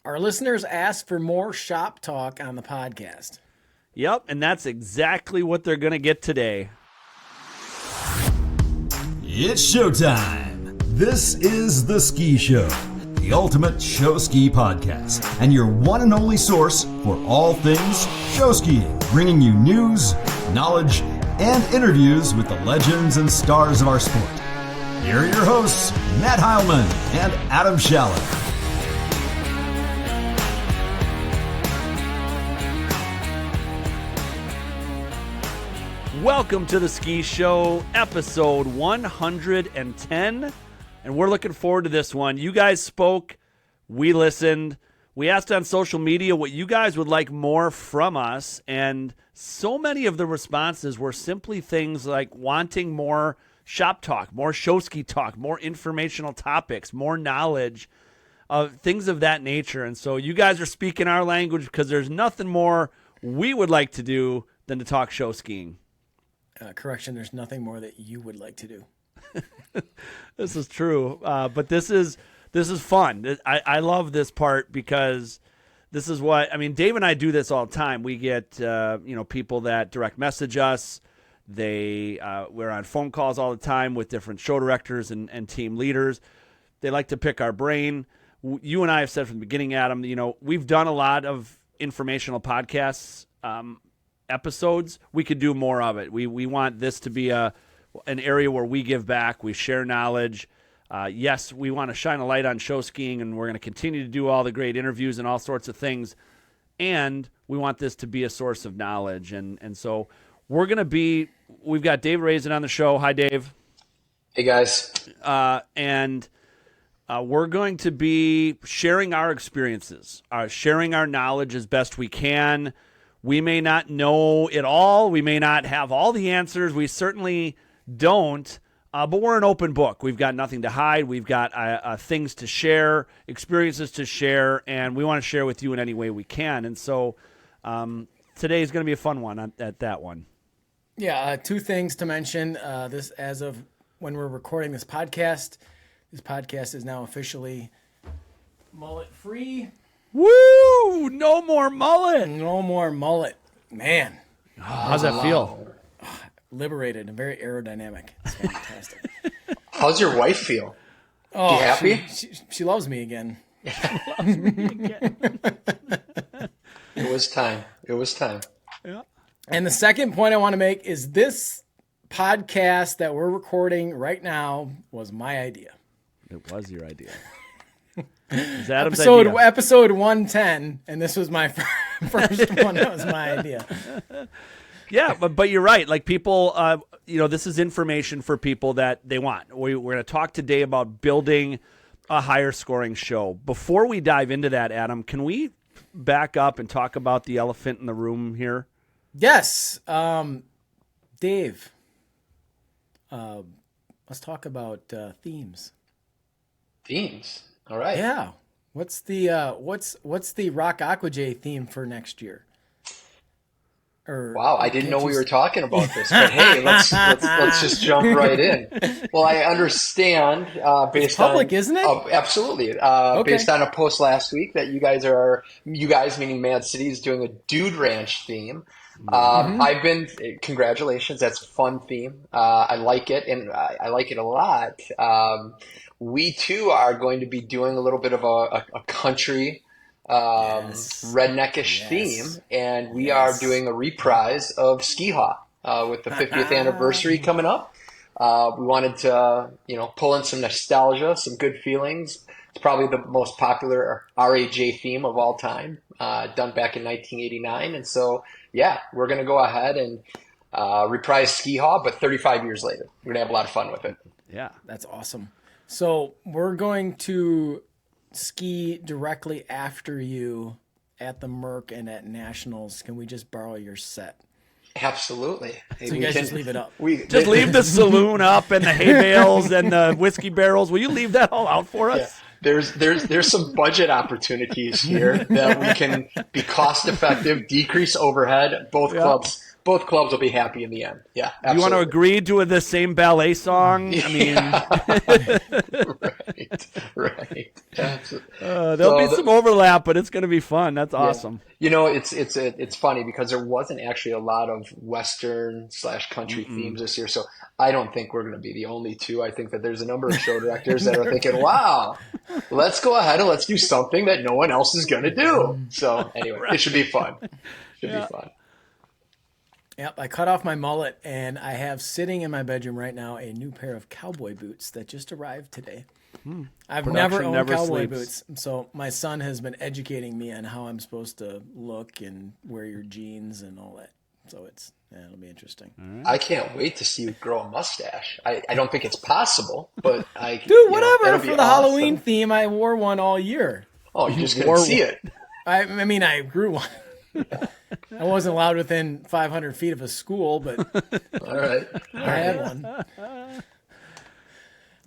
Our listeners asked for more shop talk on the podcast. Yep, and that's exactly what they're going to get today. It's showtime. This is The Ski Show, the ultimate show ski podcast, and your one and only source for all things show skiing, bringing you news, knowledge, and interviews with the legends and stars of our sport. Here are your hosts, Matt Heilman and Adam Schaller. Welcome to The Ski Show, episode 110, and we're looking forward to this one. You guys spoke, we listened, we asked on social media what you guys would like more from us, and so many of the responses were simply things like wanting more shop talk, more show ski talk, more informational topics, more knowledge, things of that nature. And so you guys are speaking our language because there's nothing more we would like to do than to talk show skiing. Correction, there's nothing more that you would like to do. This is true, but this is fun. I love this part because this is what, I mean, Dave and I do this all the time. We get people that direct message us. We're on phone calls all the time with different show directors and team leaders. They like to pick our brain. You and I have said from the beginning, Adam, we've done a lot of informational podcasts, episodes. We could do more of it. We want this to be an area where we give back, we share knowledge. Yes, we want to shine a light on show skiing, and we're going to continue to do all the great interviews and all sorts of things. And we want this to be a source of knowledge. And so we've got Dave Raisin on the show. Hi, Dave. Hey, guys. And we're going to be sharing our experiences, sharing our knowledge as best we can. We may not know it all. We may not have all the answers. We certainly don't, but we're an open book. We've got nothing to hide. We've got things to share, experiences to share, and we want to share with you in any way we can. And so today is going to be a fun one at that one. Yeah, two things to mention. This, as of when we're recording this podcast is now officially mullet free. Woo! No more mullet. No more mullet. Man. How's that feel? Liberated and very aerodynamic. It's fantastic. How's your wife feel? Oh, you happy? She loves me again. It was time. Yeah. And the second point I want to make is this podcast that we're recording right now was my idea. It was your idea. It was Adam's idea. Episode 110, and this was my first one. That was my idea. Yeah, but you're right. Like people, this is information for people that they want. We're going to talk today about building a higher scoring show. Before we dive into that, Adam, can we back up and talk about the elephant in the room here? Yes. Dave, let's talk about themes. Themes. All right. Yeah. What's the Rock Aqua J theme for next year? Wow, I didn't know we were talking about this, but hey, let's just jump right in. Well, I understand based on public, isn't it? Absolutely. Okay. Based on a post last week that you guys meaning Mad City, is doing a Dude Ranch theme. Congratulations, that's a fun theme. I like it, and I like it a lot. We too are going to be doing a little bit of a country redneckish theme, and we are doing a reprise of Ski Haw with the 50th anniversary coming up. We wanted to pull in some nostalgia, some good feelings. It's probably the most popular RAJ theme of all time, done back in 1989. And so we're going to go ahead and reprise Ski Haw, but 35 years later. We're going to have a lot of fun with it. Yeah, that's awesome. So we're going to ski directly after you at the Merc and at Nationals. Can we just borrow your set? Absolutely. Hey, so you guys just leave it up. Just leave the saloon up and the hay bales and the whiskey barrels. Will you leave that all out for us? Yeah. There's some budget opportunities here that we can be cost effective, decrease overhead. Both clubs both clubs will be happy in the end. Yeah, absolutely. You want to agree to the same ballet song? I mean, right. There'll be some overlap, but it's going to be fun. That's awesome. You know, it's funny because there wasn't actually a lot of Western/country themes this year, so I don't think we're going to be the only two. I think that there's a number of show directors that are thinking, "Wow, let's go ahead and let's do something that no one else is going to do." So anyway, It should be fun. Be fun. Yep, I cut off my mullet, and I have sitting in my bedroom right now a new pair of cowboy boots that just arrived today. I've never owned cowboy boots, so my son has been educating me on how I'm supposed to look and wear your jeans and all that. So it'll be interesting. I can't wait to see you grow a mustache. I don't think it's possible, but whatever. For the Halloween theme, I wore one all year. Oh, you just couldn't see it. I mean, I grew one. I wasn't allowed within 500 feet of a school, but all right. I had one.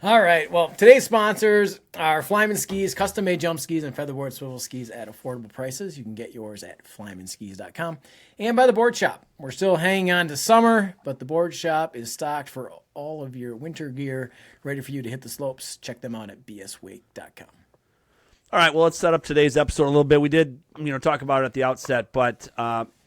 All right. Well, today's sponsors are Flyman Skis, custom-made jump skis, and Featherboard swivel skis at affordable prices. You can get yours at flymanskis.com. And by the Board Shop. We're still hanging on to summer, but the Board Shop is stocked for all of your winter gear, ready for you to hit the slopes. Check them out at bswake.com. All right, well, let's set up today's episode a little bit. We did, talk about it at the outset, but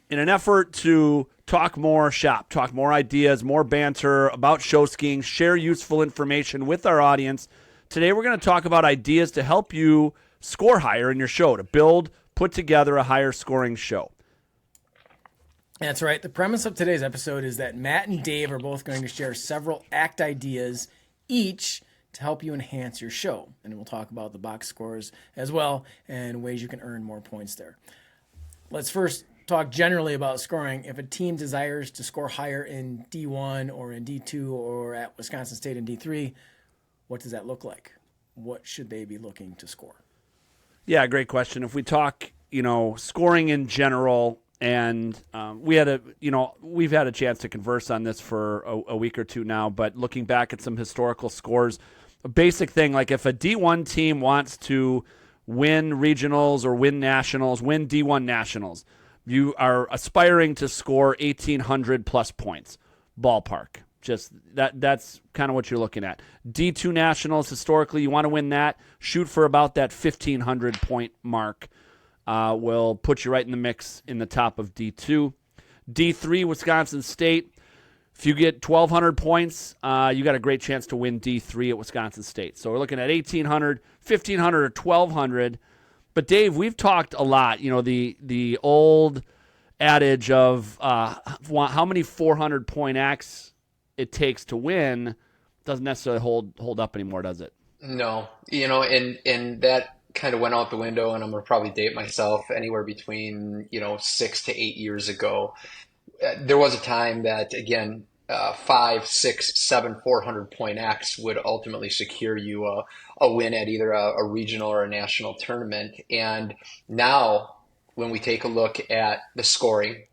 in an effort to talk more shop, talk more ideas, more banter about show skiing, share useful information with our audience, today we're going to talk about ideas to help you score higher in your show, to put together a higher scoring show. That's right. The premise of today's episode is that Matt and Dave are both going to share several act ideas each to help you enhance your show. And we'll talk about the box scores as well and ways you can earn more points there. Let's first talk generally about scoring. If a team desires to score higher in D1 or in D2 or at Wisconsin State in D3, what does that look like? What should they be looking to score? Yeah, great question. If we talk, scoring in general, and we've had a chance to converse on this for a week or two now, but looking back at some historical scores, a basic thing, like if a D1 team wants to win regionals or win nationals, win D1 nationals, you are aspiring to score 1,800 plus points, ballpark. Just that's kind of what you're looking at. D2 nationals, historically, you want to win that, shoot for about that 1,500 point mark. Will put you right in the mix in the top of D2. D3, Wisconsin State. If you get 1,200 points, you got a great chance to win D3 at Wisconsin State. So we're looking at 1,800, 1,500, or 1,200. But Dave, we've talked a lot. The old adage of how many 400-point acts it takes to win doesn't necessarily hold up anymore, does it? No, and that kind of went out the window, and I'm going to probably date myself anywhere between 6 to 8 years ago. There was a time that, again, 5, 6, 7 400-point acts would ultimately secure you a win at either a regional or a national tournament. And now, when we take a look at the scoring,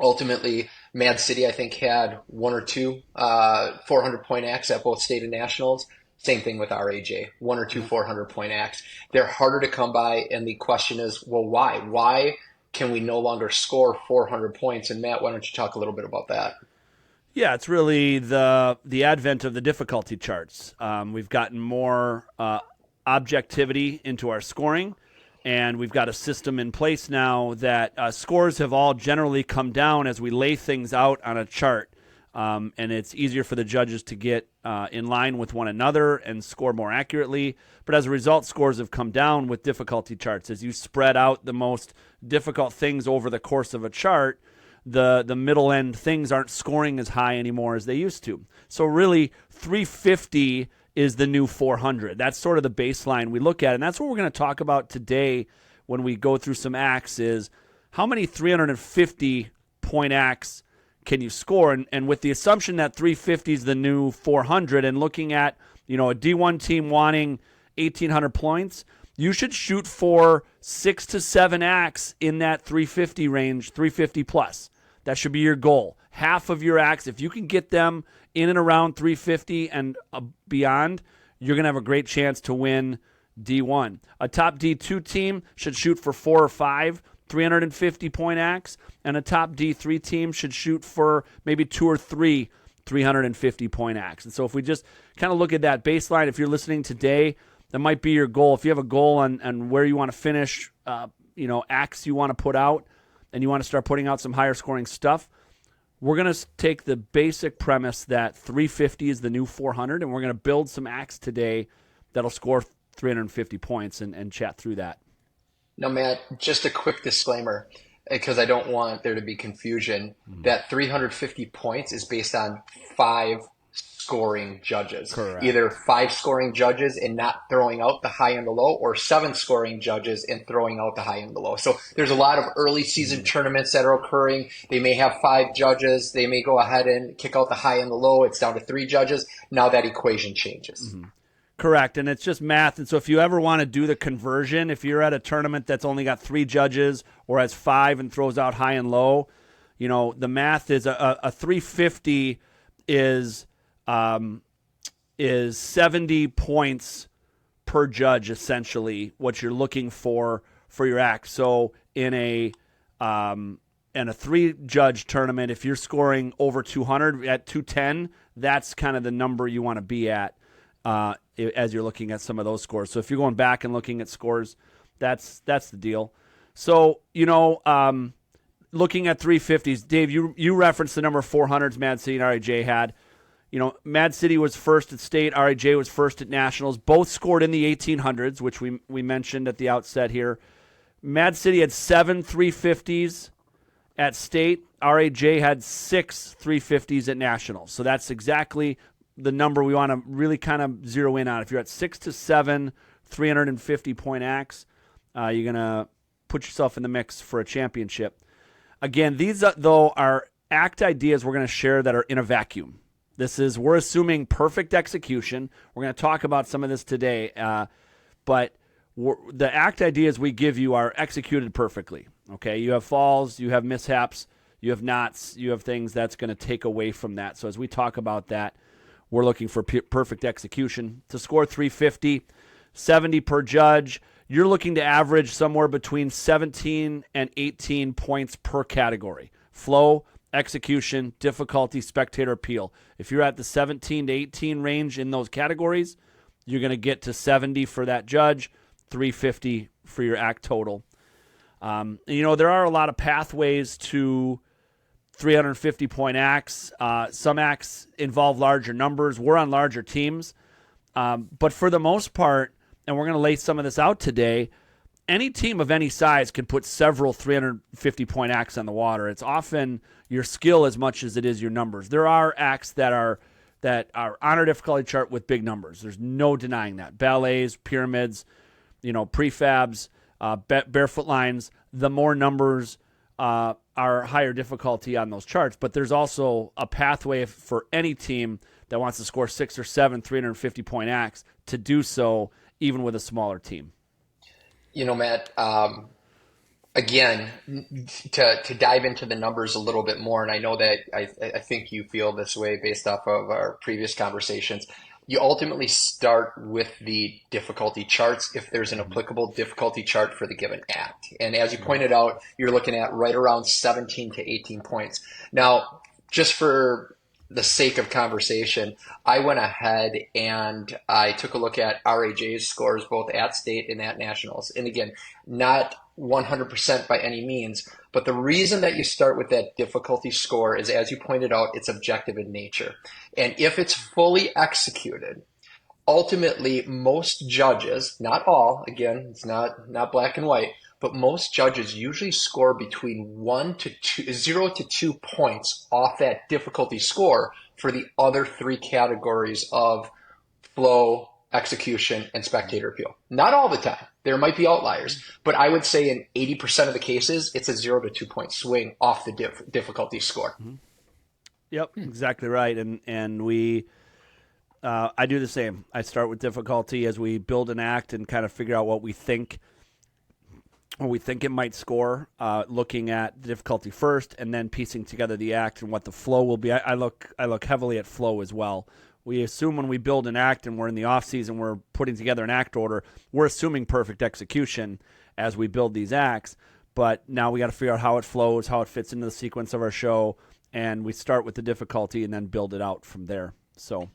ultimately, Mad City, I think, had 1 or 2 400-point acts at both state and nationals. Same thing with RAJ, 1 or 2 400-point acts. They're harder to come by, and the question is, well, why? Why can we no longer score 400 points? And Matt, why don't you talk a little bit about that? Yeah, it's really the advent of the difficulty charts. We've gotten more objectivity into our scoring, and we've got a system in place now that scores have all generally come down as we lay things out on a chart. And it's easier for the judges to get in line with one another and score more accurately. But as a result, scores have come down with difficulty charts. As you spread out the most difficult things over the course of a chart, the middle end things aren't scoring as high anymore as they used to. So really, 350 is the new 400. That's sort of the baseline we look at. And that's what we're going to talk about today when we go through some acts is how many 350-point acts can you score? And with the assumption that 350 is the new 400 and looking at, a D1 team wanting 1,800 points, you should shoot for 6 to 7 acts in that 350 range, 350 plus. That should be your goal. Half of your acts, if you can get them in and around 350 and beyond, you're going to have a great chance to win D1. A top D2 team should shoot for 4 or 5 350-point acts, and a top D3 team should shoot for maybe 2 or 3 350-point acts. And so if we just kind of look at that baseline, if you're listening today, that might be your goal. If you have a goal on where you want to finish, acts you want to put out, and you want to start putting out some higher scoring stuff, we're going to take the basic premise that 350 is the new 400, and we're going to build some acts today that'll score 350 points and chat through that. Now, Matt, just a quick disclaimer, because I don't want there to be confusion, that 350 points is based on 5 scoring judges. Correct. Either 5 scoring judges and not throwing out the high and the low, or 7 scoring judges and throwing out the high and the low. So there's a lot of early season tournaments that are occurring. They may have 5 judges. They may go ahead and kick out the high and the low. It's down to 3 judges. Now that equation changes. Mm-hmm. Correct, and it's just math. And so if you ever want to do the conversion, if you're at a tournament that's only got 3 judges or has 5 and throws out high and low, the math is a 350 is 70 points per judge, essentially, what you're looking for your act. So in a 3-judge tournament, if you're scoring over 200 at 210, that's kind of the number you want to be at as you're looking at some of those scores. So if you're going back and looking at scores, that's the deal. So, looking at 350s, Dave, you referenced the number 400s Mad City and RAJ had. Mad City was first at state, RAJ was first at nationals. Both scored in the 1800s, which we mentioned at the outset here. Mad City had 7 350s at state. RAJ had 6 350s at nationals. So that's exactly the number we want to really kind of zero in on. If you're at 6 to 7 350-point acts, you're going to put yourself in the mix for a championship. Again, these, though, are act ideas we're going to share that are in a vacuum. We're assuming perfect execution. We're going to talk about some of this today, but the act ideas we give you are executed perfectly. Okay, you have falls, you have mishaps, you have knots, you have things that's going to take away from that. So as we talk about that, we're looking for perfect execution. To score 350, 70 per judge, you're looking to average somewhere between 17 and 18 points per category. Flow, execution, difficulty, spectator appeal. If you're at the 17 to 18 range in those categories, you're going to get to 70 for that judge, 350 for your act total. There are a lot of pathways to 350-point acts. Some acts involve larger numbers. We're on larger teams. But for the most part, and we're going to lay some of this out today, any team of any size can put several 350-point acts on the water. It's often your skill as much as it is your numbers. There are acts that are on our difficulty chart with big numbers. There's no denying that. Ballets, pyramids, prefabs, barefoot lines, the more numbers are higher difficulty on those charts. But there's also a pathway for any team that wants to score 6 or 7 350-point acts to do so even with a smaller team. Matt, again, to dive into the numbers a little bit more, and I know that I think you feel this way based off of our previous conversations, you ultimately start with the difficulty charts if there's an applicable difficulty chart for the given act. And as you pointed out, you're looking at right around 17 to 18 points. Now, just for the sake of conversation, I went ahead and I took a look at RAJ's scores both at state and at nationals. And again, not 100% by any means, but the reason that you start with that difficulty score is, as you pointed out, it's objective in nature. And if it's fully executed, ultimately most judges, not all, again, it's not black and white, but most judges usually score between 0 to 2 points off that difficulty score for the other 3 categories of flow, execution, and spectator appeal. Not all the time. There might be outliers, but I would say in 80% of the cases, it's a 0 to 2 point swing off the difficulty score. Mm-hmm. Yep, exactly right. And we, I do the same. I start with difficulty as we build an act and kind of figure out what we think it might score, looking at the difficulty first and then piecing together the act and what the flow will be. I look heavily at flow as well. We assume when we build an act and we're in the off season, we're putting together an act order, we're assuming perfect execution as we build these acts. but now we got to figure out how it flows, how it fits into the sequence of our show, and we start with the difficulty and then build it out from there. So,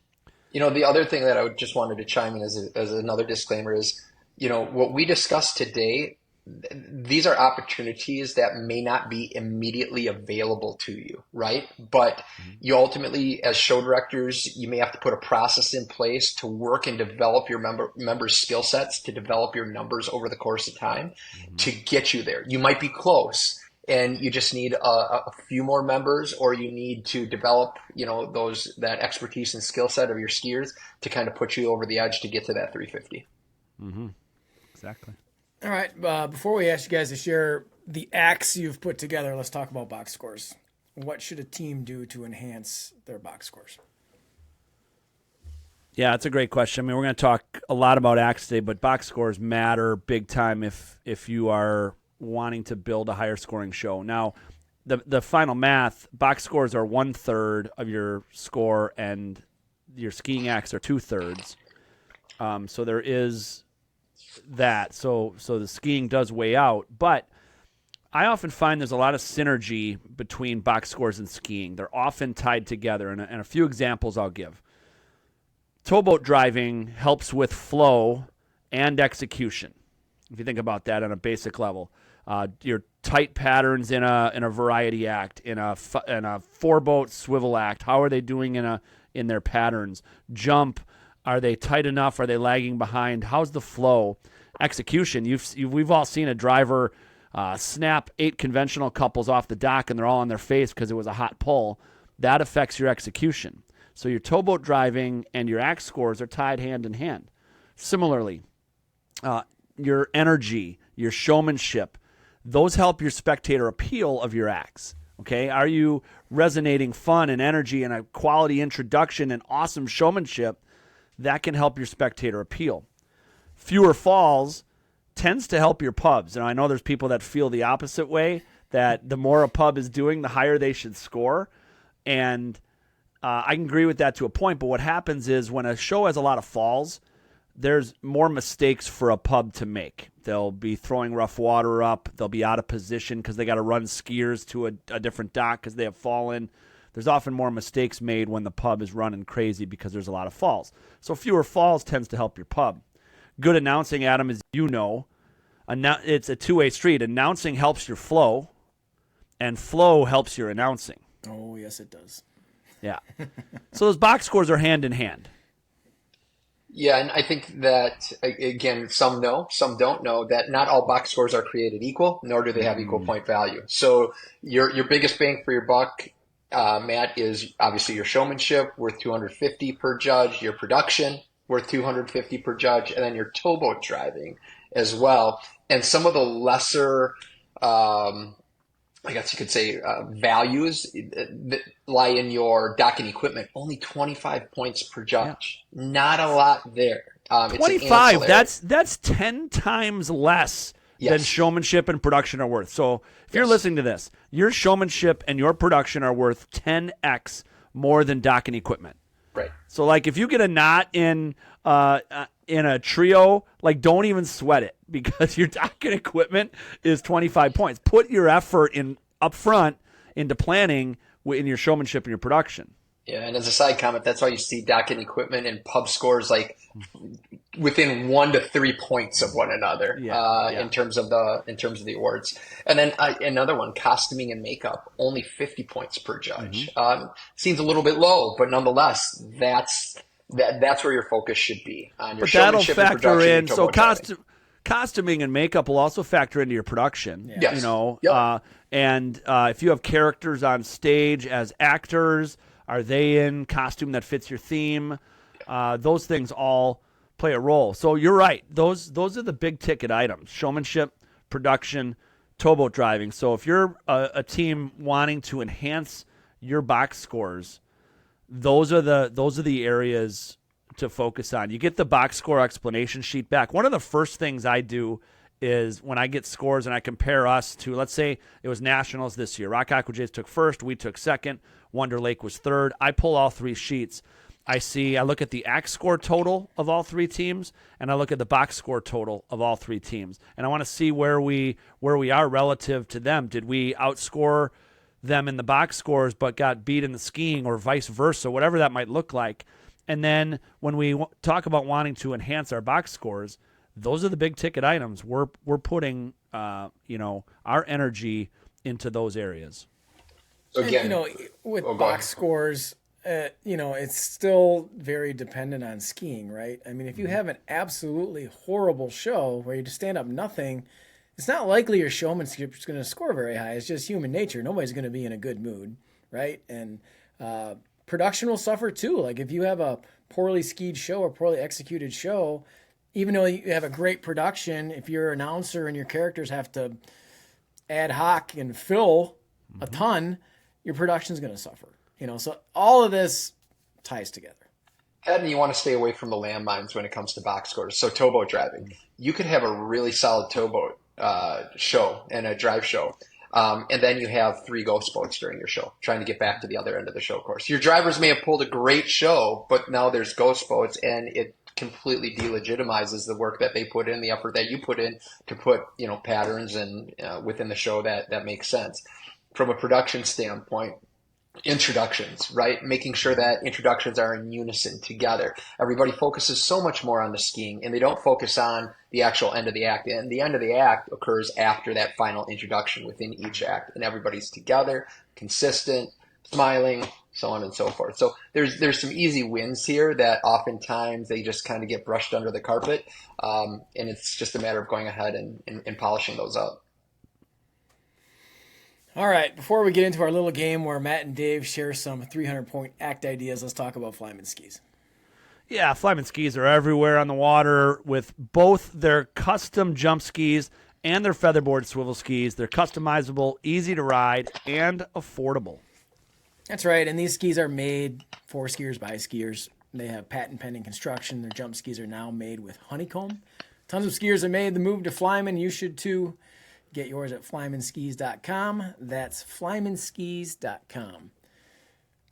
the other thing that I would just wanted to chime in as another disclaimer is, what we discussed today, these are opportunities that may not be immediately available to you, right? But you ultimately, as show directors, you may have to put a process in place to work and develop your members' skill sets, to develop your numbers over the course of time to get you there. You might be close and you just need a few more members, or you need to develop, that expertise and skill set of your skiers to kind of put you over the edge to get to that 350. Exactly. All right. Before we ask you guys to share the acts you've put together, let's talk about box scores. What should a team do to enhance their box scores? Yeah, that's a great question. I mean, we're going to talk a lot about acts today, but box scores matter big time if you are wanting to build a higher scoring show. Now, the final math, box scores are 1/3 of your score, and your skiing acts are 2/3. So there is that. So the skiing does weigh out, but I often find there's a lot of synergy between box scores and skiing. They're often tied together, and a few examples I'll give. Towboat driving helps with flow and execution. If you think about that on a basic level, your tight patterns in a variety act, in a 4-boat swivel act, how are they doing in their patterns? Jump, are they tight enough? Are they lagging behind? How's the flow? Execution. We've all seen a driver snap 8 conventional couples off the dock, and they're all on their face because it was a hot pull. That affects your execution. So your towboat driving and your act scores are tied hand in hand. Similarly, your energy, your showmanship, those help your spectator appeal of your acts. Okay, are you resonating fun and energy and a quality introduction and awesome showmanship? That can help your spectator appeal. Fewer falls tends to help your pubs. And I know there's people that feel the opposite way, that the more a pub is doing, the higher they should score. And I can agree with that to a point, but what happens is when a show has a lot of falls, there's more mistakes for a pub to make. They'll be throwing rough water up. They'll be out of position because they got to run skiers to a different dock because they have fallen. There's often more mistakes made when the pub is running crazy because there's a lot of falls. So fewer falls tends to help your pub. Good announcing, Adam, as you know, it's a two-way street. Announcing helps your flow, and flow helps your announcing. Oh, yes, it does. Yeah. So those box scores are hand in hand. Yeah, and I think that, again, some know, some don't know, that not all box scores are created equal, nor do they have equal point value. So your biggest bang for your buck, Matt, is obviously your showmanship, worth 250 per judge, your production, worth 250 per judge, and then your towboat driving as well. And some of the lesser, I guess you could say, values that lie in your docking equipment, only 25 points per judge. Yeah. Not a lot there. 25, that's 10 times less than showmanship and production are worth. So if you're listening to this, your showmanship and your production are worth 10x more than docking equipment. Right. So like if you get a knot in a trio, like don't even sweat it because your docking equipment is 25 points. Put your effort in up front into planning in your showmanship and your production. Yeah, and as a side comment, that's why you see docking equipment and pub scores like within 1 to 3 points of one another in terms of the awards. And then another one, costuming and makeup, only 50 points per judge. Seems a little bit low, but nonetheless, that's where your focus should be on your showmanship and production. That'll factor in. So costuming and makeup will also factor into your production. Yeah. Yes. You know, and if you have characters on stage as actors, are they in costume that fits your theme? Those things all play a role. So you're right. Those are the big ticket items: showmanship, production, towboat driving. So if you're a team wanting to enhance your box scores, those are the areas to focus on. You get the box score explanation sheet back. One of the first things I do is when I get scores and I compare us to, let's say it was nationals this year. Rock Aqua Jays took first, we took second, Wonder Lake was third. I pull all 3 sheets I look at the act score total of all three teams, and I look at the box score total of all three teams, and I want to see where we are relative to them. Did we outscore them in the box scores but got beat in the skiing, or vice versa, whatever that might look like? And then when we talk about wanting to enhance our box scores, those are the big ticket items. We're putting our energy into those areas. So again, and, with box scores, it's still very dependent on skiing, right? I mean, if you have an absolutely horrible show where you just stand up nothing, it's not likely your showmanship's going to score very high. It's just human nature. Nobody's going to be in a good mood, right? And production will suffer too. Like if you have a poorly skied show or poorly executed show, even though you have a great production, if your announcer and your characters have to ad hoc and fill a ton, your production's going to suffer. So all of this ties together. And you want to stay away from the landmines when it comes to box scores. So towboat driving, you could have a really solid towboat show and a drive show, and then you have 3 ghost boats during your show, trying to get back to the other end of the show course. Your drivers may have pulled a great show, but now there's ghost boats, and it completely delegitimizes the work that they put in, the effort that you put in to put patterns and within the show that makes sense. From a production standpoint, introductions, right? Making sure that introductions are in unison together. Everybody focuses so much more on the skiing, and they don't focus on the actual end of the act. And the end of the act occurs after that final introduction within each act, and everybody's together, consistent, smiling, so on and so forth. So there's some easy wins here that oftentimes they just kind of get brushed under the carpet, and it's just a matter of going ahead and polishing those up. All right, before we get into our little game where Matt and Dave share some 300-point act ideas, let's talk about Flyman Skis. Yeah, Flyman Skis are everywhere on the water with both their custom jump skis and their Featherboard swivel skis. They're customizable, easy to ride, and affordable. That's right, and these skis are made for skiers by skiers. They have patent-pending construction. Their jump skis are now made with honeycomb. Tons of skiers have made the move to Flyman. You should too. Get yours at flymanskis.com. That's flymanskis.com.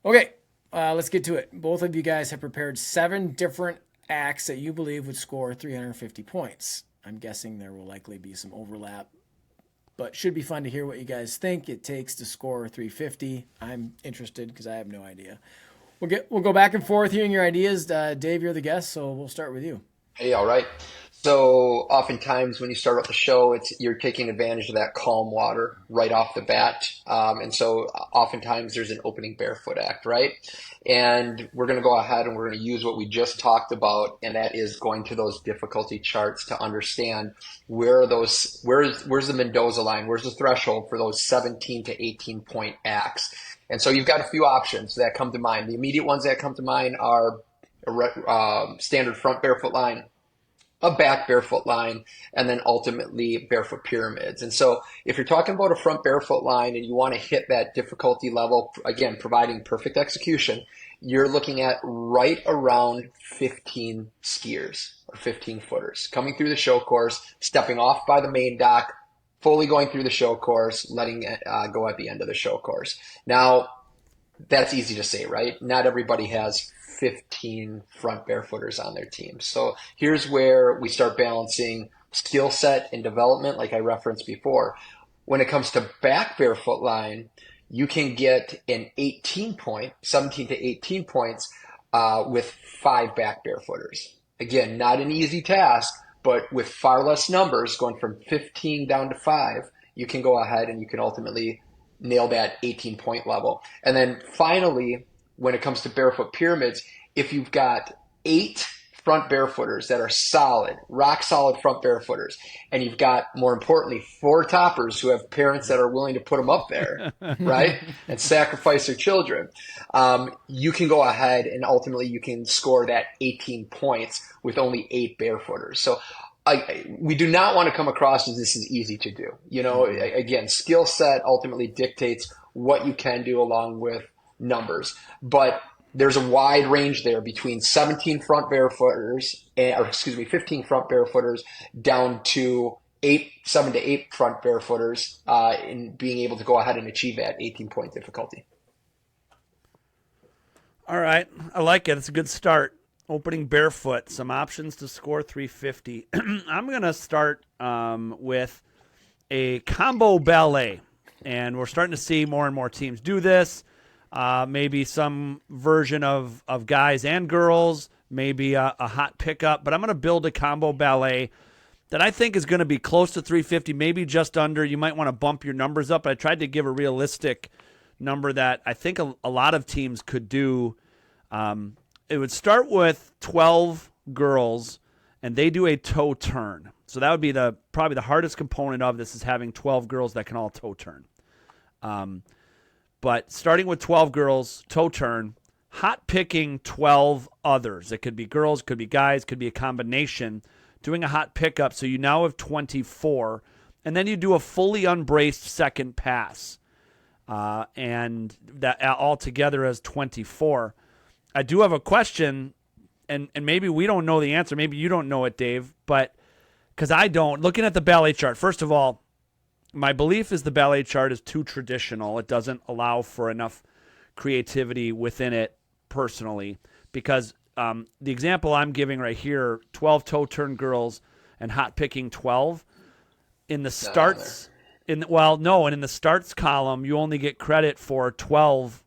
Okay, let's get to it. Both of you guys have prepared 7 different acts that you believe would score 350 points. I'm guessing there will likely be some overlap, but should be fun to hear what you guys think it takes to score 350. I'm interested because I have no idea. We'll go back and forth hearing your ideas. Dave, you're the guest, so we'll start with you. Hey, all right. So oftentimes when you start off the show, you're taking advantage of that calm water right off the bat. And so oftentimes there's an opening barefoot act, right? And we're going to go ahead and we're going to use what we just talked about, and that is going to those difficulty charts to understand where's the Mendoza line, where's the threshold for those 17 to 18 point acts. And so you've got a few options that come to mind. The immediate ones that come to mind are a standard front barefoot line, a back barefoot line, and then ultimately barefoot pyramids. And so if you're talking about a front barefoot line and you want to hit that difficulty level, again, providing perfect execution, you're looking at right around 15 skiers or 15 footers coming through the show course, stepping off by the main dock, fully going through the show course, letting it go at the end of the show course. Now, that's easy to say, right? Not everybody has 15 front barefooters on their team. So here's where we start balancing skill set and development, like I referenced before. When it comes to back barefoot line, you can get an 17 to 18 points with 5 back barefooters. Again, not an easy task, but with far less numbers, going from 15 down to 5, you can go ahead and you can ultimately nail that 18 point level. And then finally, when it comes to barefoot pyramids, if you've got 8 front barefooters that are solid, rock solid front barefooters, and you've got, more importantly, 4 toppers who have parents that are willing to put them up there, right, and sacrifice their children, you can go ahead and ultimately you can score that 18 points with only 8 barefooters. So we do not want to come across as this is easy to do. Again, skill set ultimately dictates what you can do along with numbers, but there's a wide range there between 15 front barefooters down to 7 to 8 front barefooters in being able to go ahead and achieve that 18 point difficulty. All right. I like it. It's a good start. Opening barefoot. Some options to score 350. I'm going to start with a combo ballet. And we're starting to see more and more teams do this. Maybe some version of guys and girls. Maybe a hot pickup. But I'm going to build a combo ballet that I think is going to be close to 350, maybe just under. You might want to bump your numbers up. I tried to give a realistic number that I think a lot of teams could do. It would start with 12 girls, and they do a toe turn. So that would be probably the hardest component of this, is having 12 girls that can all toe turn. But starting with 12 girls, toe turn, hot picking 12 others. It could be girls, could be guys, could be a combination. Doing a hot pickup, so you now have 24. And then you do a fully unbraced second pass. And that all together as 24. I do have a question, and maybe we don't know the answer. Maybe you don't know it, Dave, but because I don't. Looking at the ballet chart, first of all, my belief is the ballet chart is too traditional. It doesn't allow for enough creativity within it personally, because the example I'm giving right here, 12 toe turn girls and hot picking 12, in the starts, and in the starts column, you only get credit for 12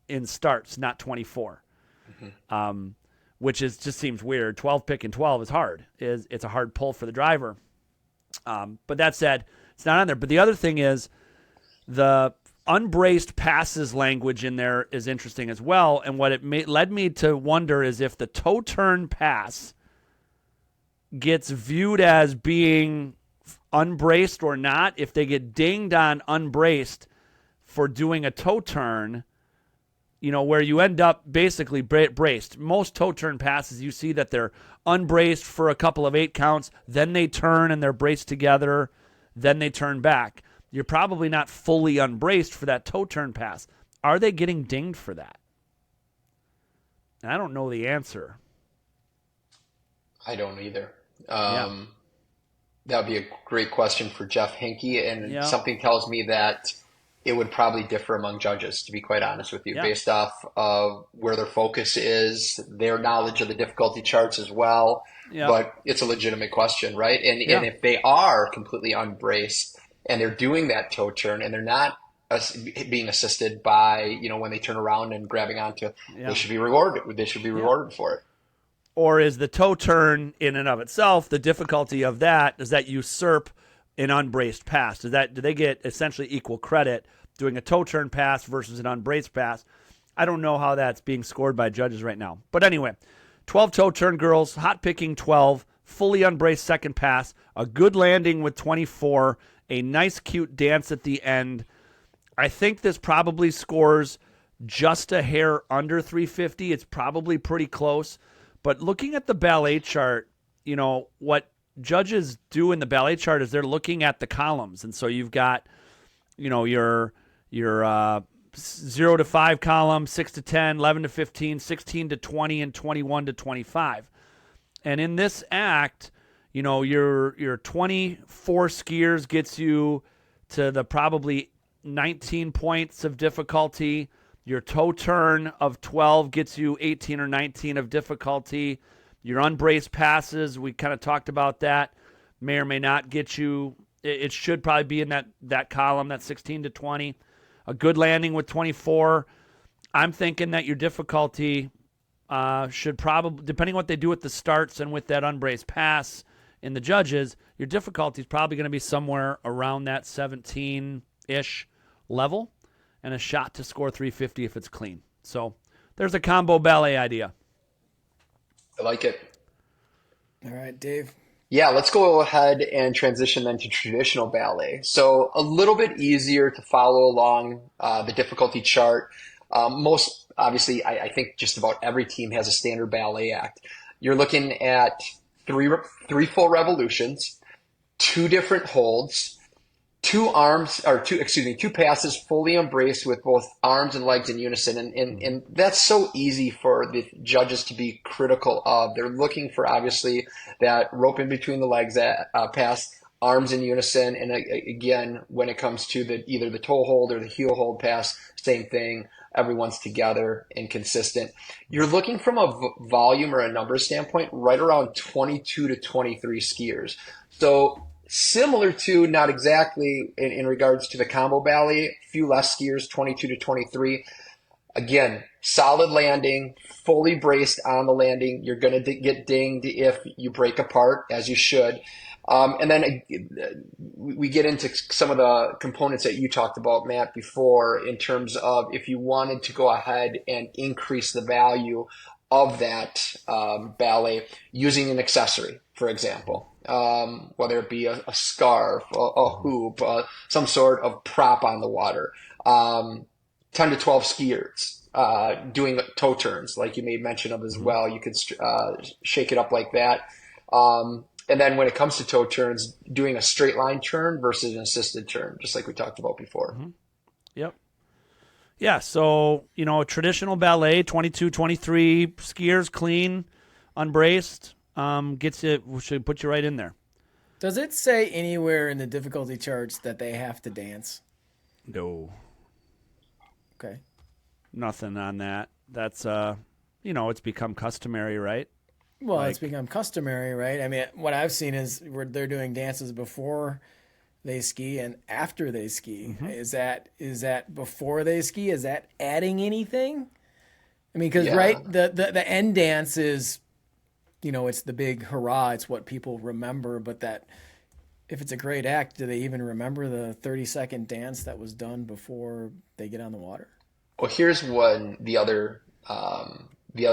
in starts, not 24. Which just seems weird. 12 picking 12 is hard. It's a hard pull for the driver. But that said, it's not on there. But the other thing is the unbraced passes language in there is interesting as well. And what it led me to wonder is if the toe turn pass gets viewed as being unbraced or not. If they get dinged on unbraced for doing a toe turn, where you end up basically braced. Most toe turn passes, you see that they're unbraced for a couple of 8 counts, then they turn and they're braced together, then they turn back. You're probably not fully unbraced for that toe turn pass. Are they getting dinged for that? And I don't know the answer. I don't either. That would be a great question for Jeff Hinkey, and something tells me that it would probably differ among judges, to be quite honest with you, based off of where their focus is, their knowledge of the difficulty charts as well. But it's a legitimate question, right? And if they are completely unbraced and they're doing that toe turn and they're not being assisted by, when they turn around and grabbing onto, they should be rewarded. They should be rewarded for it. Or is the toe turn in and of itself, the difficulty of that, does that usurp an unbraced pass? Do they get essentially equal credit doing a toe turn pass versus an unbraced pass? I don't know how that's being scored by judges right now. But anyway, 12 toe turn girls, hot picking 12, fully unbraced second pass, a good landing with 24, a nice cute dance at the end. I think this probably scores just a hair under 350. It's probably pretty close. But looking at the ballet chart, what judges do in the ballet chart is they're looking at the columns. And so you've got, your 0 to 5 column, 6 to 10, 11 to 15, 16 to 20, and 21 to 25. And in this act, your 24 skiers gets you to the probably 19 points of difficulty. Your toe turn of 12 gets you 18 or 19 of difficulty. Your unbraced passes, we kind of talked about that, may or may not get you. It should probably be in that column, that 16 to 20. A good landing with 24. I'm thinking that your difficulty should probably, depending on what they do with the starts and with that unbraced pass in the judges, your difficulty is probably going to be somewhere around that 17-ish level, and a shot to score 350 if it's clean. So there's a combo ballet idea. I like it. All right, Dave. Yeah, let's go ahead and transition then to traditional ballet. So a little bit easier to follow along the difficulty chart. Most, obviously, I think just about every team has a standard ballet act. You're looking at three full revolutions, 2 different holds, 2 passes fully embraced with both arms and legs in unison. And that's so easy for the judges to be critical of. They're looking for, obviously, that rope in between the legs pass, arms in unison. And again, when it comes to either the toe hold or the heel hold pass, same thing. Everyone's together and consistent. You're looking from a volume or a number standpoint right around 22 to 23 skiers. So similar to, not exactly in regards to the combo ballet, a few less skiers, 22 to 23. Again, solid landing, fully braced on the landing. You're going to get dinged if you break apart, as you should. And then we get into some of the components that you talked about, Matt, before, in terms of if you wanted to go ahead and increase the value of that ballet using an accessory, for example, whether it be a scarf, a hoop, some sort of prop on the water. 10 to 12 skiers doing toe turns, like you made mention of as well. You could shake it up like that. And then when it comes to toe turns, doing a straight line turn versus an assisted turn, just like we talked about before. Yep. Yeah, so, traditional ballet, 22, 23, skiers clean, unbraced, should put you right in there. Does it say anywhere in the difficulty charts that they have to dance? No. Okay. Nothing on that. That's, it's become customary, right? Well, it's become customary, right? I mean, what I've seen is where they're doing dances before they ski and after they ski. Is that before they ski? Is that adding anything? I mean, because the end dance is, it's the big hurrah. It's what people remember. But that, if it's a great act, do they even remember the 30-second dance that was done before they get on the water? Well, here's when the other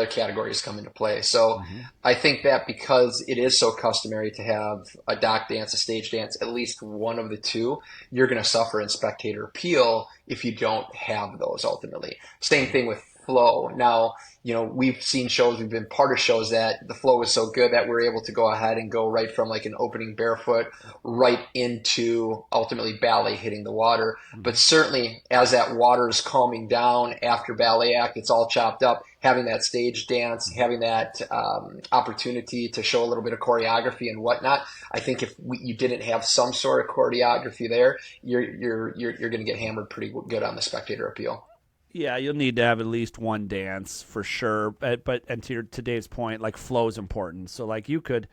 categories come into play. So I think that because it is so customary to have a dock dance, a stage dance, at least one of the two, you're going to suffer in spectator appeal if you don't have those ultimately. Same thing with flow. Now, we've seen shows, we've been part of shows that the flow was so good that we're able to go ahead and go right from like an opening barefoot right into ultimately ballet hitting the water. But certainly as that water is calming down after ballet act, it's all chopped up, having that stage dance, having that opportunity to show a little bit of choreography and whatnot. I think if you didn't have some sort of choreography there, you're going to get hammered pretty good on the spectator appeal. Yeah, you'll need to have at least one dance for sure. But to Dave's point, like flow is important. So like you could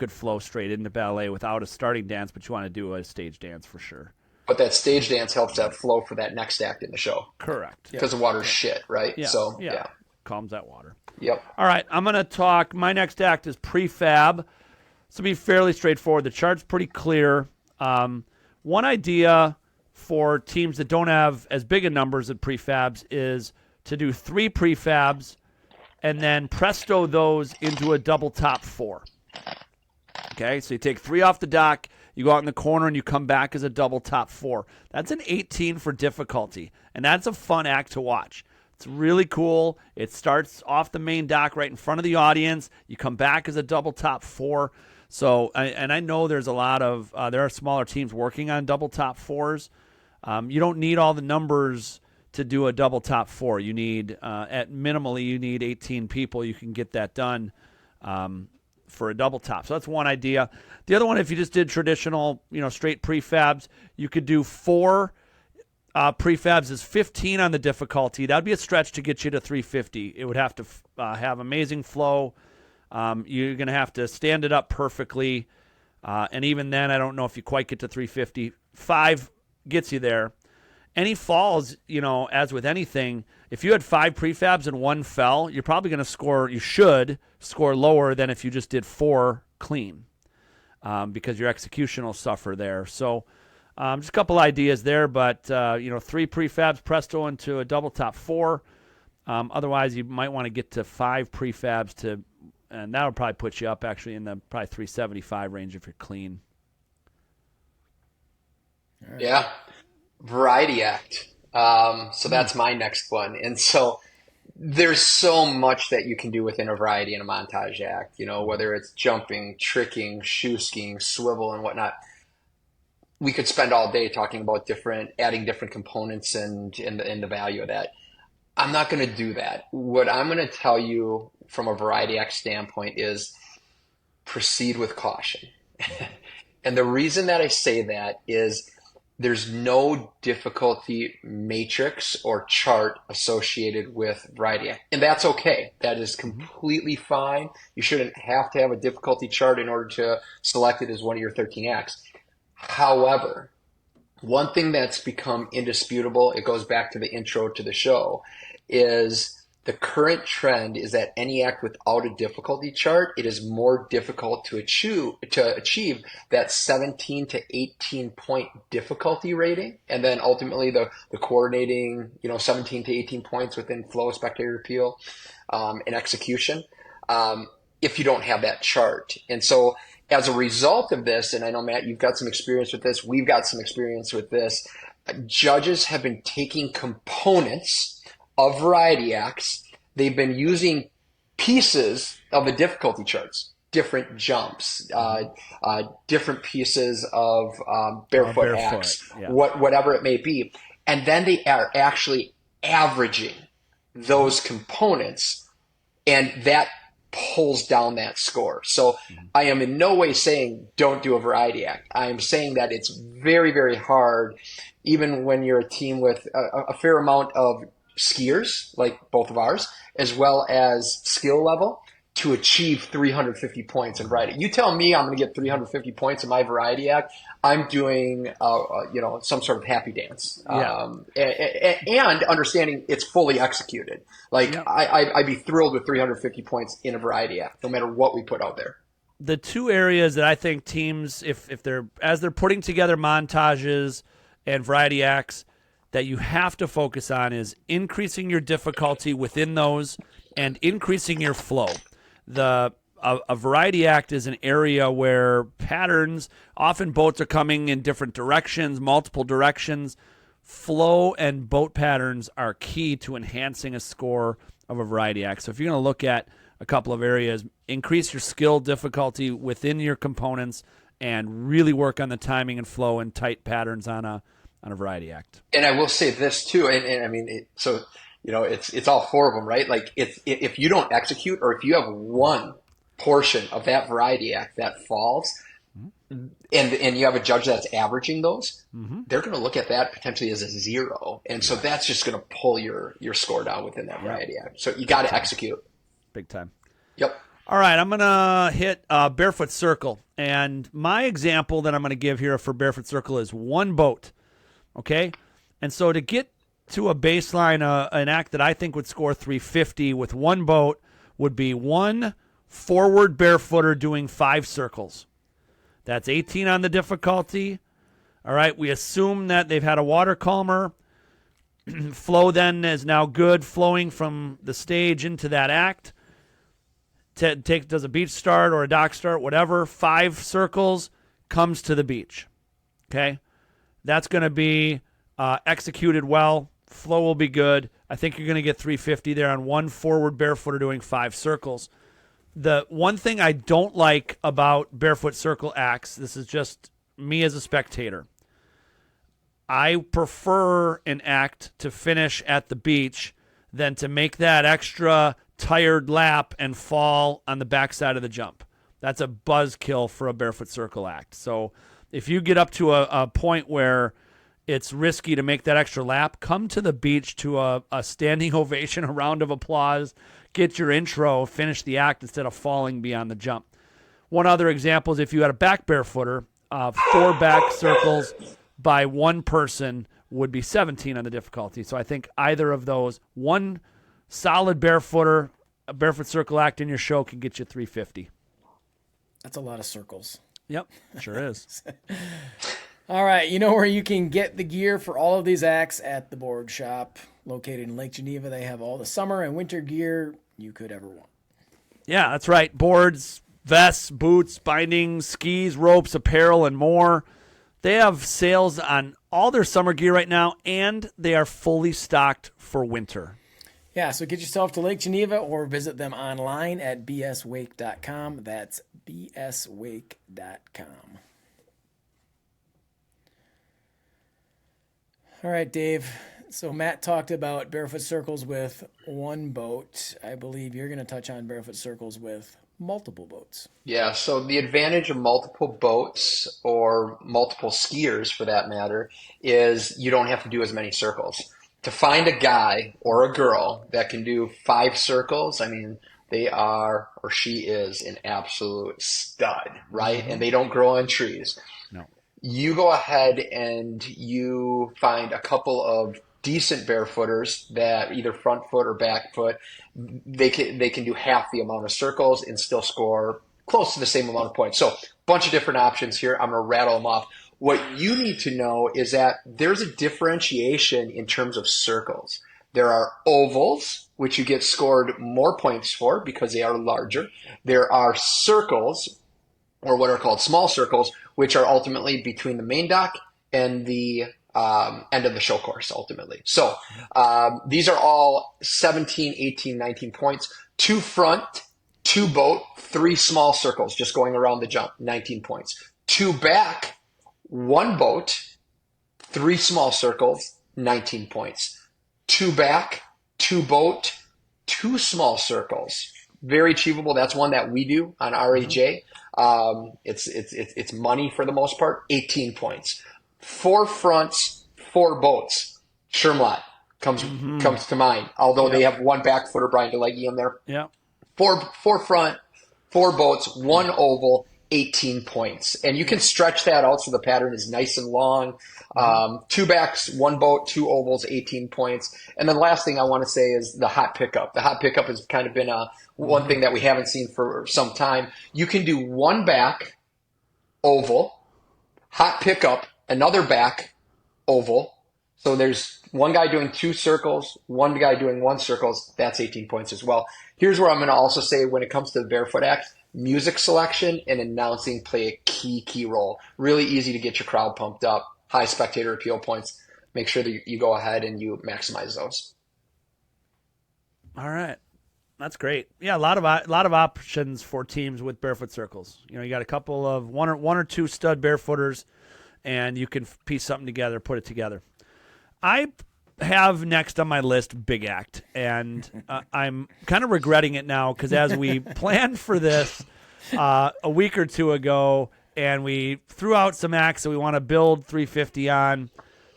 flow straight into ballet without a starting dance, but you want to do a stage dance for sure. But that stage dance helps that flow for that next act in the show. Correct. Because the water's shit, right? Yeah. So yeah, calms that water. Yep. All right, I'm gonna talk. My next act is prefab. This will be fairly straightforward. The chart's pretty clear. One idea for teams that don't have as big a numbers of prefabs is to do 3 prefabs and then presto those into a double top 4. Okay, so you take 3 off the dock, you go out in the corner, and you come back as a double top 4. That's an 18 for difficulty, and that's a fun act to watch. It's really cool. It starts off the main dock right in front of the audience. You come back as a double top 4. So, and I know there's a lot of, there are smaller teams working on double top 4s. You don't need all the numbers to do a double top 4. You need, at minimally, you need 18 people. You can get that done for a double top. So that's one idea. The other one, if you just did traditional, straight prefabs, you could do 4 prefabs is 15 on the difficulty. That would be a stretch to get you to 350. It would have to have amazing flow. You're going to have to stand it up perfectly. And even then, I don't know if you quite get to 350. 5 gets you there. Any falls, as with anything, if you had 5 prefabs and 1 fell, you're probably going to you should score lower than if you just did 4 clean, because your execution will suffer there. So just a couple ideas there, but 3 prefabs presto into a double top 4. Otherwise, you might want to get to 5 prefabs and that'll probably put you up actually in the probably 375 range if you're clean. Right. Yeah. Variety act. So that's my next one. And so there's so much that you can do within a variety in a montage act, whether it's jumping, tricking, shoe skiing, swivel, and whatnot. We could spend all day talking about adding different components and the value of that. I'm not going to do that. What I'm going to tell you from a variety act standpoint is proceed with caution. And the reason that I say that is there's no difficulty matrix or chart associated with variety act. And that's okay. That is completely fine. You shouldn't have to have a difficulty chart in order to select it as one of your 13 acts. However, one thing that's become indisputable, it goes back to the intro to the show, is the current trend is that any act without a difficulty chart, it is more difficult to achieve that 17 to 18 point difficulty rating. And then ultimately the coordinating, 17 to 18 points within flow, spectator appeal, and execution, if you don't have that chart. And so as a result of this, and I know, Matt, you've got some experience with this, we've got some experience with this, judges have been taking components of variety acts. They've been using pieces of the difficulty charts, different jumps, different pieces of barefoot acts, whatever it may be. And then they are actually averaging those components, and that pulls down that score. So I am in no way saying don't do a variety act. I am saying that it's very, very hard, even when you're a team with a fair amount of skiers, like both of ours, as well as skill level, to achieve 350 points in variety. You tell me I'm going to get 350 points in my variety act, I'm doing, some sort of happy dance. And understanding it's fully executed. I'd be thrilled with 350 points in a variety act, no matter what we put out there. The two areas that I think teams, if they're putting together montages and variety acts, that you have to focus on is increasing your difficulty within those and increasing your flow. A variety act is an area where patterns, often boats are coming in different directions, multiple directions. Flow and boat patterns are key to enhancing a score of a variety act. So if you're going to look at a couple of areas, increase your skill difficulty within your components and really work on the timing and flow and tight patterns on a variety act. And I will say this too, and I mean, it's all four of them, right? Like if you don't execute, or if you have one portion of that variety act that falls, and you have a judge that's averaging those, they're going to look at that potentially as a 0, and so that's just going to pull your score down within that variety act. So you got to execute. Big time. Yep. All right, I'm going to hit Barefoot Circle, and my example that I'm going to give here for Barefoot Circle is one boat. Okay, and so to get to a baseline, an act that I think would score 350 with one boat would be one forward barefooter doing 5 circles. That's 18 on the difficulty. All right, we assume that they've had a water calmer. Flow then is now good, flowing from the stage into that act. Does a beach start or a dock start, whatever. 5 circles, comes to the beach. Okay. That's going to be executed well. Flow will be good. I think you're going to get 350 there on one forward barefooter doing 5 circles. The one thing I don't like about barefoot circle acts, this is just me as a spectator, I prefer an act to finish at the beach than to make that extra tired lap and fall on the backside of the jump. That's a buzzkill for a barefoot circle act. So if you get up to a point where it's risky to make that extra lap, come to the beach to a standing ovation, a round of applause, get your intro, finish the act instead of falling beyond the jump. One other example is if you had a back barefooter, 4 back circles by one person would be 17 on the difficulty. So I think either of those, one solid barefooter, a barefoot circle act in your show can get you 350. That's a lot of circles. Yep, sure is. All right, you know where you can get the gear for all of these acts? At the Board Shop, located in Lake Geneva. They have all the summer and winter gear you could ever want. Yeah, that's right. Boards, vests, boots, bindings, skis, ropes, apparel, and more. They have sales on all their summer gear right now, and they are fully stocked for winter. Yeah, so get yourself to Lake Geneva or visit them online at bswake.com. That's bswake.com. All right, Dave. So Matt talked about barefoot circles with one boat. I believe you're going to touch on barefoot circles with multiple boats? Yeah, so the advantage of multiple boats or multiple skiers for that matter is you don't have to do as many circles. To find a guy or a girl that can do 5 circles, I mean, they are or she is an absolute stud, right? And they don't grow on trees. No. You go ahead and you find a couple of decent barefooters that either front foot or back foot, they can do half the amount of circles and still score close to the same amount of points. So, bunch of different options here. I'm going to rattle them off. What you need to know is that there's a differentiation in terms of circles. There are ovals, which you get scored more points for because they are larger. There are circles, or what are called small circles, which are ultimately between the main dock and the end of the show course, ultimately. So these are all 17, 18, 19 points. 2 front, 2 boat, 3 small circles just going around the jump, 19 points. 2 back, 1 boat, 3 small circles, 19 points. 2 back, 2 boat, 2 small circles. Very achievable. That's one that we do on RAJ. It's money for the most part, 18 points. 4 fronts, 4 boats. Shermlot comes to mind, although they have 1 back footer, Brian DeLegge in there. Yeah. 4 front, 4 boats, 1 oval, 18 points. And you can stretch that out so the pattern is nice and long. 2 backs, 1 boat, 2 ovals, 18 points. And then the last thing I want to say is the hot pickup. The hot pickup has kind of been one thing that we haven't seen for some time. You can do 1 back, oval, hot pickup, another back, oval. So there's 1 guy doing 2 circles, 1 guy doing 1 circles. That's 18 points as well. Here's where I'm going to also say when it comes to the Barefoot Act, music selection and announcing play a key role. Really easy to get your crowd pumped up. High spectator appeal points. Make sure that you go ahead and you maximize those. All right. That's great. Yeah, a lot of options for teams with barefoot circles. You know, you got a couple of one or two stud barefooters, and you can piece something together, put it together. I have next on my list Big Act, and I'm kind of regretting it now because as we planned for this a week or two ago, and we threw out some acts that we want to build 350 on,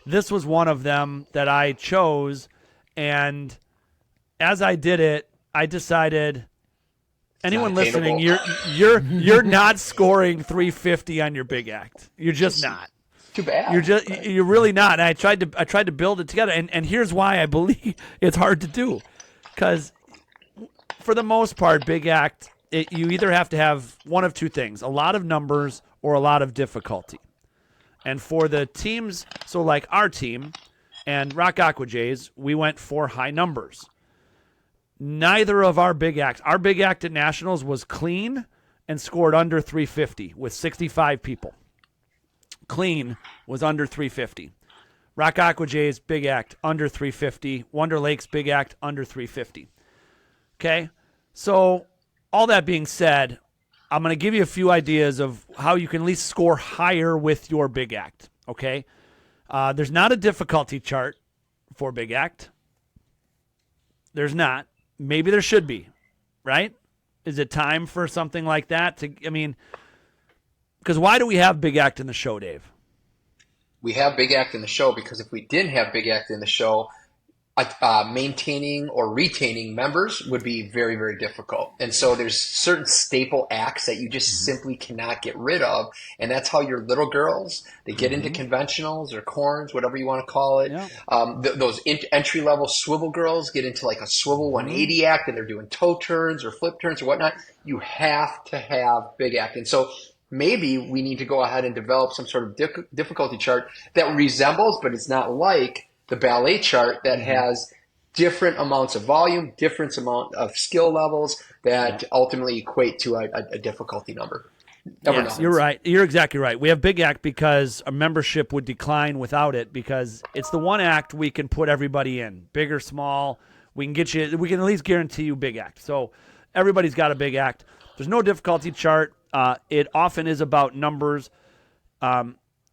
this was one of them that I chose, and as I did it, I decided, anyone listening, you're not scoring 350 on your Big Act. You're just not. Too bad. You're really not. And I tried to build it together, and here's why I believe it's hard to do, because for the most part, Big Act, you either have to have one of 2 things: a lot of numbers or a lot of difficulty. And for the teams, so like our team and Rock Aqua Jays, we went for high numbers. Neither of our Big Acts at Nationals was clean and scored under 350 with 65 people. Clean was under 350. Rock Aqua Jays Big Act under 350. Wonder Lakes Big Act under 350. Okay? So all that being said, I'm going to give you a few ideas of how you can at least score higher with your Big Act. Okay? There's not a difficulty chart for Big Act. There's not. Maybe there should be, right? Is it time for something like that? Because why do we have Big Act in the show, Dave? We have Big Act in the show because if we didn't have Big Act in the show, maintaining or retaining members would be very, very difficult. And so there's certain staple acts that you just simply cannot get rid of. And that's how your little girls, they get into conventionals or corns, whatever you want to call it. Yeah. Those entry-level swivel girls get into like a swivel 180 act and they're doing toe turns or flip turns or whatnot. You have to have Big Act. And so maybe we need to go ahead and develop some sort of difficulty chart that resembles, but it's not like, the Ballet chart that has different amounts of volume, different amount of skill levels that ultimately equate to a difficulty number. Yes, you're right. You're exactly right. We have Big Act because a membership would decline without it, because it's the one act we can put everybody in, big or small. We can at least guarantee you Big Act. So everybody's got a Big Act. There's no difficulty chart. It often is about numbers.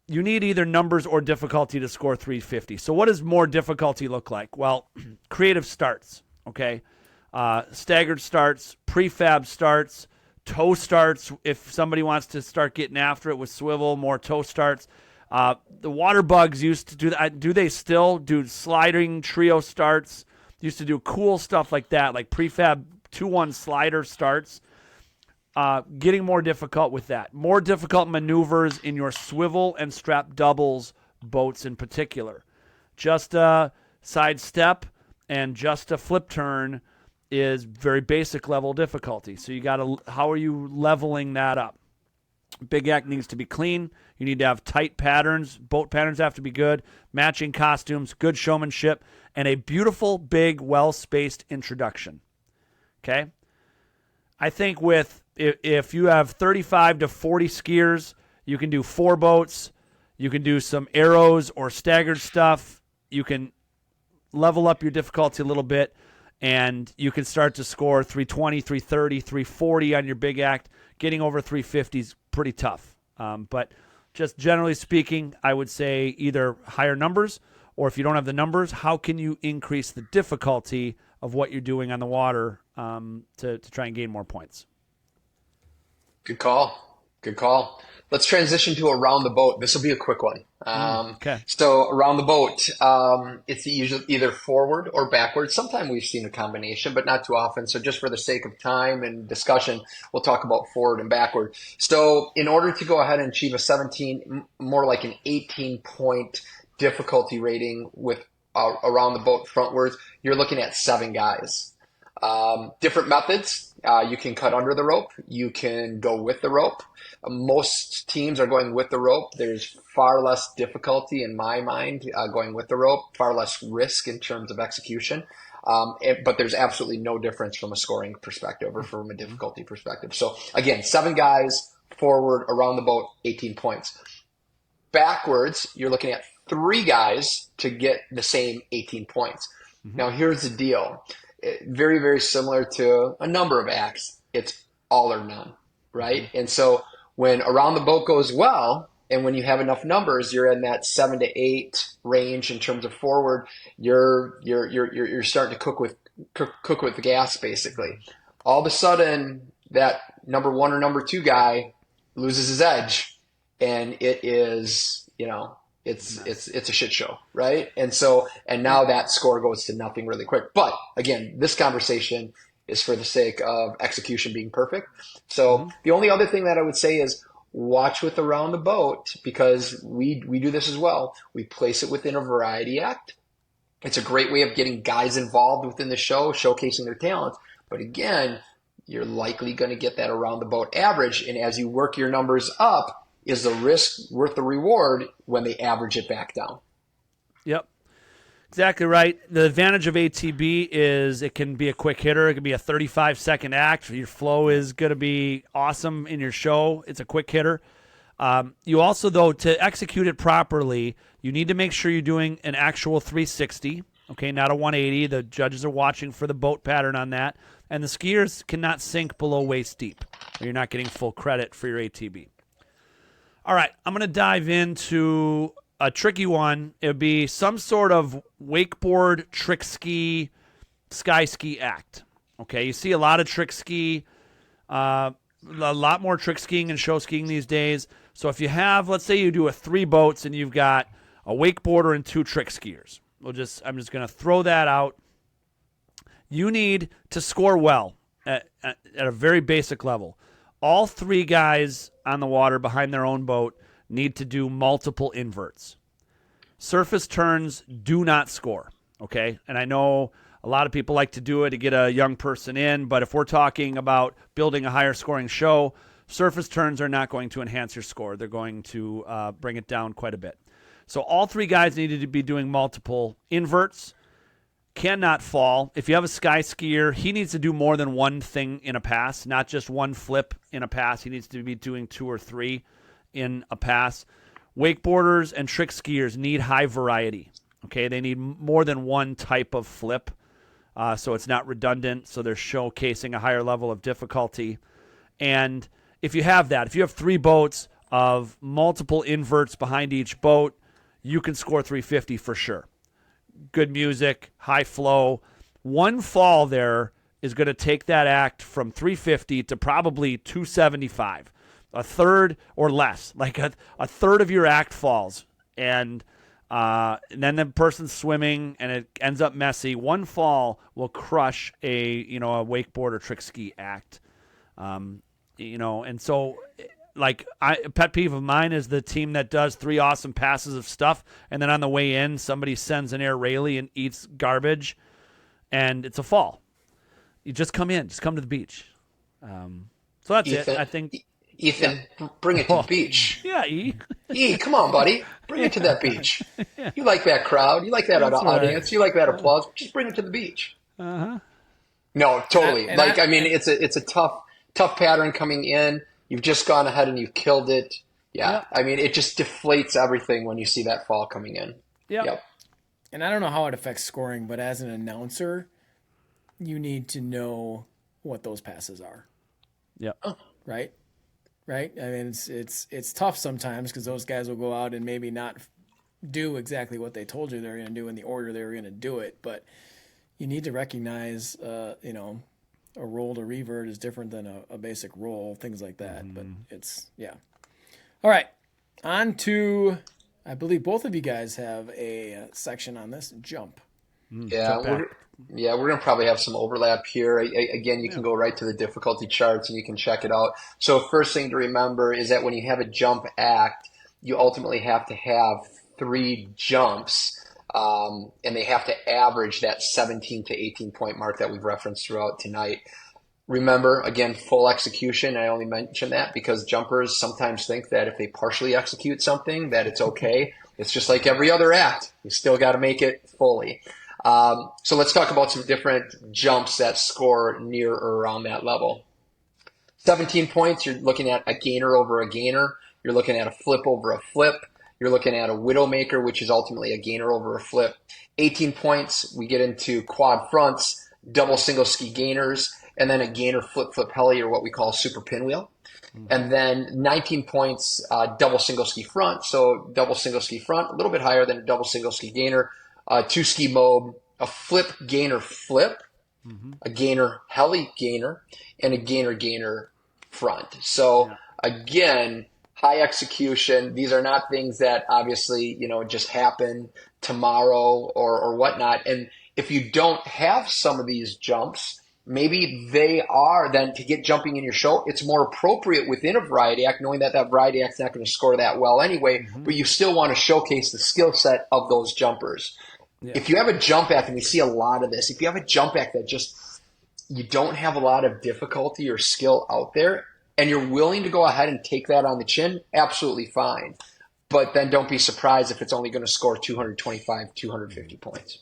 You need either numbers or difficulty to score 350. So what does more difficulty look like? Well, creative starts, okay? Staggered starts, prefab starts, toe starts if somebody wants to start getting after it with swivel, more toe starts. The water bugs used to do that. Do they still do sliding trio starts? Used to do cool stuff like that, like prefab 2-1 slider starts. Getting more difficult with that. More difficult maneuvers in your swivel and strap doubles boats in particular. Just a side step and just a flip turn is very basic level difficulty. So you got to, how are you leveling that up? Big act needs to be clean. You need to have tight patterns. Boat patterns have to be good. Matching costumes, good showmanship, and a beautiful, big, well-spaced introduction. Okay? I think if you have 35 to 40 skiers, you can do 4 boats. You can do some arrows or staggered stuff. You can level up your difficulty a little bit, and you can start to score 320, 330, 340 on your big act. Getting over 350 is pretty tough. But just generally speaking, I would say either higher numbers, or if you don't have the numbers, how can you increase the difficulty of what you're doing on the water to try and gain more points? Good call. Good call. Let's transition to around the boat. This will be a quick one. Okay. So around the boat, it's usually either forward or backward. Sometimes we've seen a combination, but not too often. So just for the sake of time and discussion, we'll talk about forward and backward. So in order to go ahead and achieve a 17, more like an 18-point difficulty rating with around the boat frontwards, you're looking at 7 guys. Different methods. You can cut under the rope. You can go with the rope. Most teams are going with the rope. There's far less difficulty in my mind going with the rope, far less risk in terms of execution. But there's absolutely no difference from a scoring perspective or from a difficulty perspective. So again, 7 guys forward around the boat, 18 points. Backwards, you're looking at 3 guys to get the same 18 points. Mm-hmm. Now here's the deal. Very, very similar to a number of acts. It's all or none, right? Mm-hmm. And so when around the boat goes well, and when you have enough numbers, you're in that 7 to 8 range in terms of forward. You're starting to cook with the gas, basically. All of a sudden, that number 1 or number 2 guy loses his edge, and it is, it's a shit show, right? And now that score goes to nothing really quick. But again, this conversation is for the sake of execution being perfect. So the only other thing that I would say is watch with around the boat, because we do this as well. We place it within a variety act. It's a great way of getting guys involved within the show, showcasing their talents. But again, you're likely going to get that around the boat average. And as you work your numbers up, is the risk worth the reward when they average it back down? Yep. Exactly right. The advantage of ATB is it can be a quick hitter. It can be a 35-second act. Your flow is going to be awesome in your show. It's a quick hitter. You also, though, to execute it properly, you need to make sure you're doing an actual 360, okay, not a 180. The judges are watching for the boat pattern on that. And the skiers cannot sink below waist deep, or you're not getting full credit for your ATB. All right, I'm going to dive into a tricky one. It would be some sort of wakeboard, trick ski, sky ski act. Okay, you see a lot of trick ski, a lot more trick skiing and show skiing these days. So if you have, let's say you do 3 boats and you've got a wakeboarder and 2 trick skiers. I'm just going to throw that out. You need to score well at a very basic level. All 3 guys on the water behind their own boat need to do multiple inverts. Surface turns do not score, okay? And I know a lot of people like to do it to get a young person in, but if we're talking about building a higher scoring show, surface turns are not going to enhance your score. They're going to bring it down quite a bit. So all 3 guys needed to be doing multiple inverts. Cannot fall. If you have a sky skier, he needs to do more than one thing in a pass, not just one flip in a pass. He needs to be doing 2 or 3 in a pass. Wakeboarders and trick skiers need high variety. Okay, they need more than one type of flip, so it's not redundant. So they're showcasing a higher level of difficulty. And if you have that, if you have 3 boats of multiple inverts behind each boat, you can score 350 for sure. Good music, high flow. One fall there is going to take that act from 350 to probably 275, a third or less. Like a third of your act falls, and then the person's swimming and it ends up messy. One fall will crush a wakeboard or trick ski act. And so like a pet peeve of mine is the team that does 3 awesome passes of stuff, and then on the way in, somebody sends an air railie and eats garbage, and it's a fall. You just come in, just come to the beach. So that's Ethan, it. I think. Ethan, bring it to the beach. Yeah, Come on, buddy. Bring it to that beach. You like that crowd. You like that audience. Right. You like that applause. Just bring it to the beach. Uh-huh. No, totally. It's a tough pattern coming in. You've just gone ahead and you've killed it. Yeah. I mean, it just deflates everything when you see that fall coming in. Yep. And I don't know how it affects scoring, but as an announcer, you need to know what those passes are. Yep. Right? I mean, it's tough sometimes because those guys will go out and maybe not do exactly what they told you they're going to do in the order they were going to do it. But you need to recognize, a roll to revert is different than a basic roll, things like that. Mm-hmm. But it's, yeah. All right. On to, I believe both of you guys have a section on this, jump. Yeah, we're going to probably have some overlap here. Again, you can go right to the difficulty charts and you can check it out. So first thing to remember is that when you have a jump act, you ultimately have to have 3 jumps, and they have to average that 17 to 18 point mark that we've referenced throughout tonight. Remember, again, full execution. I only mention that because jumpers sometimes think that if they partially execute something, that it's okay. It's just like every other act. You still got to make it fully. So let's talk about some different jumps that score near or around that level. 17 points, you're looking at a gainer over a gainer. You're looking at a flip over a flip. You're looking at a widowmaker, which is ultimately a gainer over a flip. 18 points, we get into quad fronts, double single ski gainers, and then a gainer flip heli, or what we call super pinwheel. Mm-hmm. And then 19 points, double single ski front. So double single ski front, a little bit higher than a double single ski gainer. 2 ski mob, a flip gainer flip, a gainer heli gainer, and a gainer front. So again, high execution. These are not things that obviously, just happen tomorrow or whatnot. And if you don't have some of these jumps, maybe they are then to get jumping in your show. It's more appropriate within a variety act, knowing that variety act's not going to score that well anyway, but you still want to showcase the skill set of those jumpers. Yeah. If you have a jump act, and we see a lot of this, if you have a jump act that just you don't have a lot of difficulty or skill out there, and you're willing to go ahead and take that on the chin, absolutely fine. But then don't be surprised if it's only going to score 225, 250 points.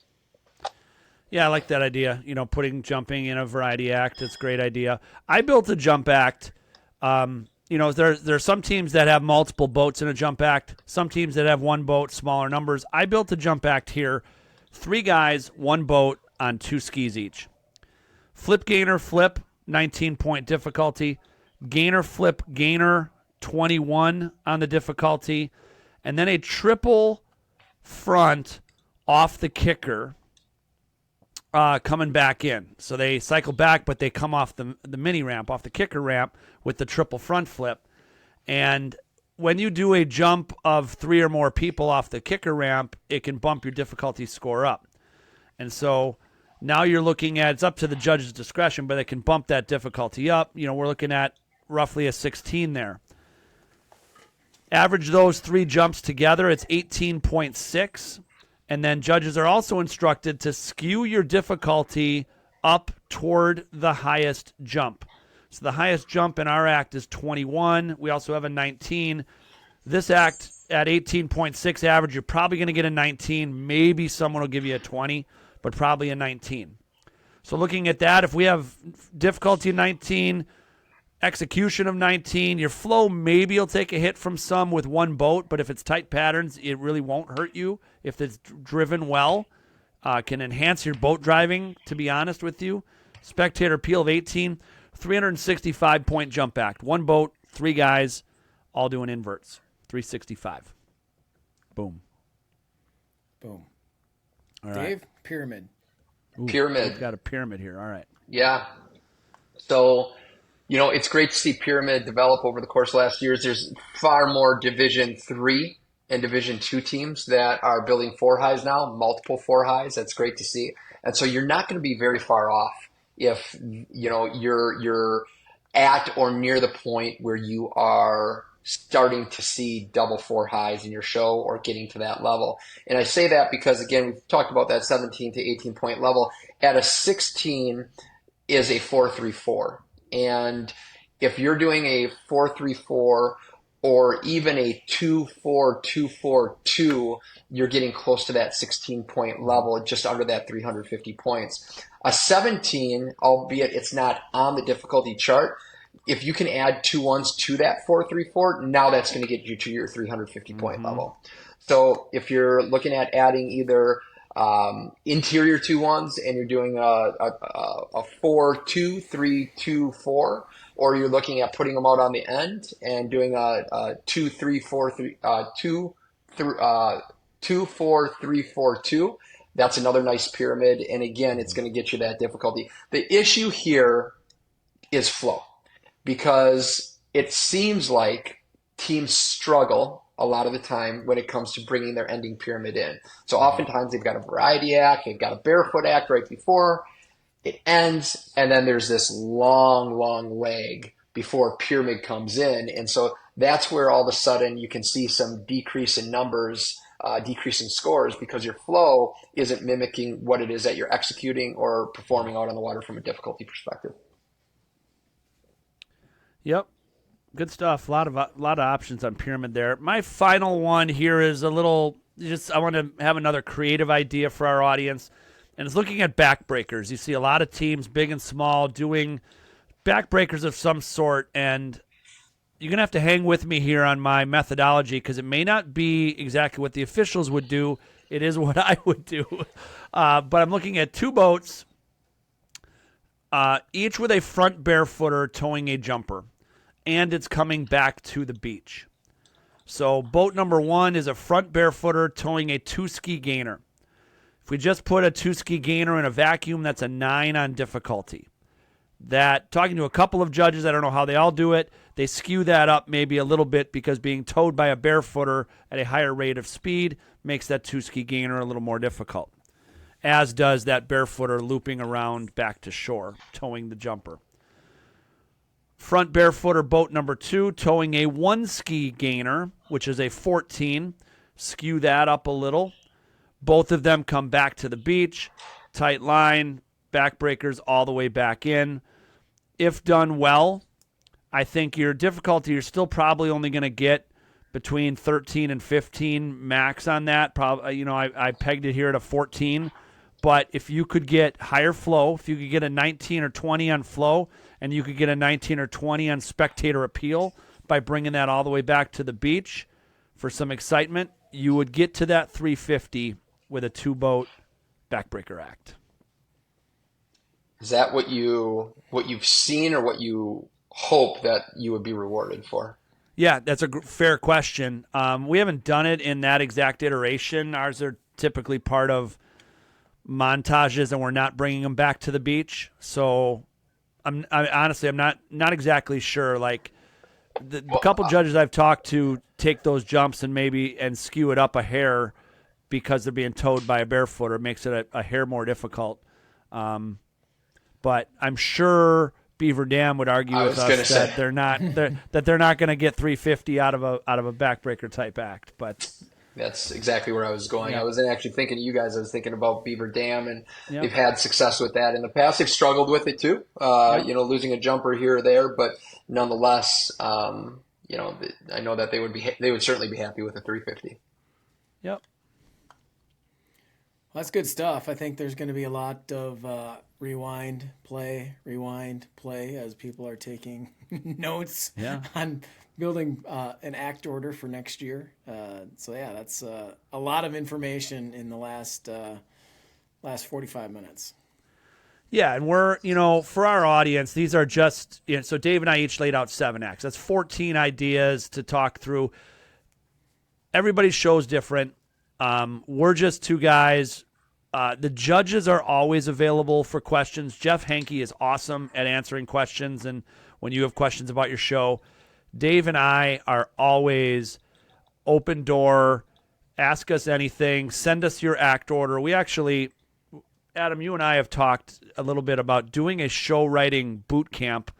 Yeah, I like that idea. Putting jumping in a variety act, it's a great idea. I built a jump act. There's some teams that have multiple boats in a jump act, some teams that have 1 boat, smaller numbers. I built a jump act here, 3 guys, 1 boat on 2 skis each. Flip gainer flip, 19-point difficulty. Gainer flip gainer, 21 on the difficulty. And then a triple front off the kicker, coming back in. So they cycle back, but they come off the mini ramp, off the kicker ramp with the triple front flip. And when you do a jump of 3 or more people off the kicker ramp, it can bump your difficulty score up. And so now you're looking at, it's up to the judge's discretion, but it can bump that difficulty up. We're looking at roughly a 16 there. Average those 3 jumps together, it's 18.6. And then judges are also instructed to skew your difficulty up toward the highest jump. So the highest jump in our act is 21. We also have a 19. This act at 18.6 average, you're probably going to get a 19. Maybe someone will give you a 20, but probably a 19. So looking at that, if we have difficulty 19, execution of 19, your flow maybe will take a hit from some with 1 boat, but if it's tight patterns, it really won't hurt you. If it's driven well, can enhance your boat driving, to be honest with you. Spectator peel of 18, 365-point jump act. 1 boat, 3 guys, all doing inverts. 365. Boom. Boom. All Dave, right. pyramid. Ooh, pyramid. We've got a pyramid here. All right. Yeah. So, it's great to see pyramid develop over the course of last years. There's far more Division 3 and Division 2 teams that are building four highs now, multiple four highs. That's great to see. And so you're not going to be very far off if, you're at or near the point where you are starting to see double four highs in your show or getting to that level. And I say that because, again, we've talked about that 17 to 18 point level. At a 16 is a 4-3-4. And if you're doing a 4-3-4 or even a 2-4-2-4-2, you're getting close to that 16 point level, just under that 350 points. A 17, albeit it's not on the difficulty chart, if you can add 2 ones to that 4-3-4, now that's going to get you to your 350 point level. So if you're looking at adding either interior 2 ones and you're doing a 4-2-3-2-4, or you're looking at putting them out on the end and doing a 2-4-3-4-2, that's another nice pyramid. And again, it's going to get you that difficulty. The issue here is flow, because it seems like teams struggle a lot of the time when it comes to bringing their ending pyramid in. So oftentimes they've got a variety act, they've got a barefoot act right before it ends, and then there's this long leg before pyramid comes in. And so that's where all of a sudden you can see some decrease in numbers, decrease in scores, because your flow isn't mimicking what it is that you're executing or performing out on the water from a difficulty perspective. Yep. Good stuff. A lot of options on pyramid there. My final one here is I want to have another creative idea for our audience, and it's looking at backbreakers. You see a lot of teams, big and small, doing backbreakers of some sort, and you're going to have to hang with me here on my methodology, because it may not be exactly what the officials would do. It is what I would do. But I'm looking at 2 boats, each with a front barefooter towing a jumper, and it's coming back to the beach. So boat number 1 is a front barefooter towing a 2-ski gainer. If we just put a 2-ski gainer in a vacuum, that's a 9 on difficulty. That, talking to a couple of judges, I don't know how they all do it, they skew that up maybe a little bit, because being towed by a barefooter at a higher rate of speed makes that 2-ski gainer a little more difficult, as does that barefooter looping around back to shore, towing the jumper. Front barefooter boat number 2 towing a 1-ski gainer, which is a 14. Skew that up a little. Both of them come back to the beach. Tight line, backbreakers all the way back in. If done well, I think your difficulty, you're still probably only going to get between 13 and 15 max on that. Probably, I pegged it here at a 14. But if you could get higher flow, if you could get a 19 or 20 on flow, and you could get a 19 or 20 on spectator appeal by bringing that all the way back to the beach for some excitement, you would get to that 350 with a 2-boat backbreaker act. Is that what you've seen, or what you hope that you would be rewarded for? Yeah, that's a fair question. We haven't done it in that exact iteration. Ours are typically part of montages, and we're not bringing them back to the beach. So I'm not exactly sure. Like the couple judges I've talked to take those jumps and skew it up a hair because they're being towed by a barefooter. It makes it a hair more difficult. But I'm sure Beaver Dam would argue with us that they're not going to get 350 out of a backbreaker type act. But that's exactly where I was going. Yeah. I wasn't actually thinking of you guys. I was thinking about Beaver Dam, and Yep. they've had success with that in the past. They've struggled with it too, losing a jumper here or there, but nonetheless, I know that they would certainly be happy with a 350. Yep. Well, that's good stuff. I think there's going to be a lot of rewind, play, as people are taking notes on building an act order for next year. That's a lot of information in the last 45 minutes. Yeah, and we're, for our audience, these are just, so Dave and I each laid out 7 acts. That's 14 ideas to talk through. Everybody's show's different. We're just 2 guys The judges are always available for questions. Jeff Hankey is awesome at answering questions, and when you have questions about your show, Dave and I are always open door. Ask us anything. Send us your act order. We actually, Adam, you and I have talked a little bit about doing a show writing boot camp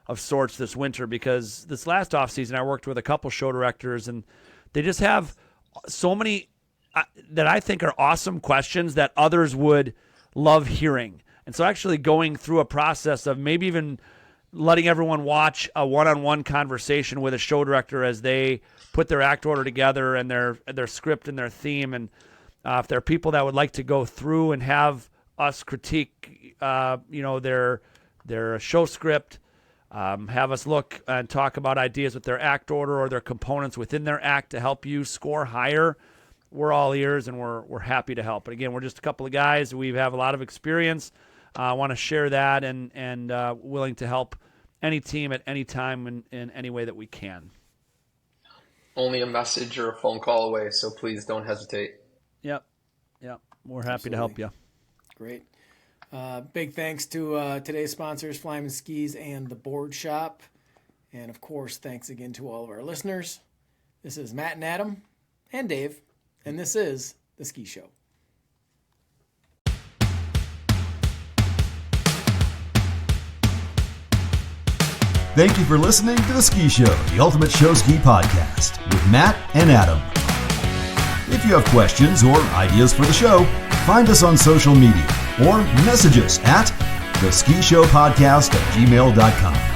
of sorts this winter, because this last off season I worked with a couple show directors, and they just have so many that I think are awesome questions that others would love hearing. And so actually going through a process of maybe even letting everyone watch a one-on-one conversation with a show director as they put their act order together and their script and their theme. And if there are people that would like to go through and have us critique, their show script, have us look and talk about ideas with their act order or their components within their act to help you score higher, we're all ears, and we're happy to help. But again, we're just a couple of guys. We have a lot of experience. I want to share that and willing to help any team at any time in any way that we can. Only a message or a phone call away, so please don't hesitate. Yep. We're happy to help you. Great. Big thanks to today's sponsors, Flyman Skis and the Board Shop. And, of course, thanks again to all of our listeners. This is Matt and Adam and Dave, and this is The Ski Show. Thank you for listening to The Ski Show, the ultimate show ski podcast with Matt and Adam. If you have questions or ideas for the show, find us on social media or message us at theskishowpodcast@gmail.com.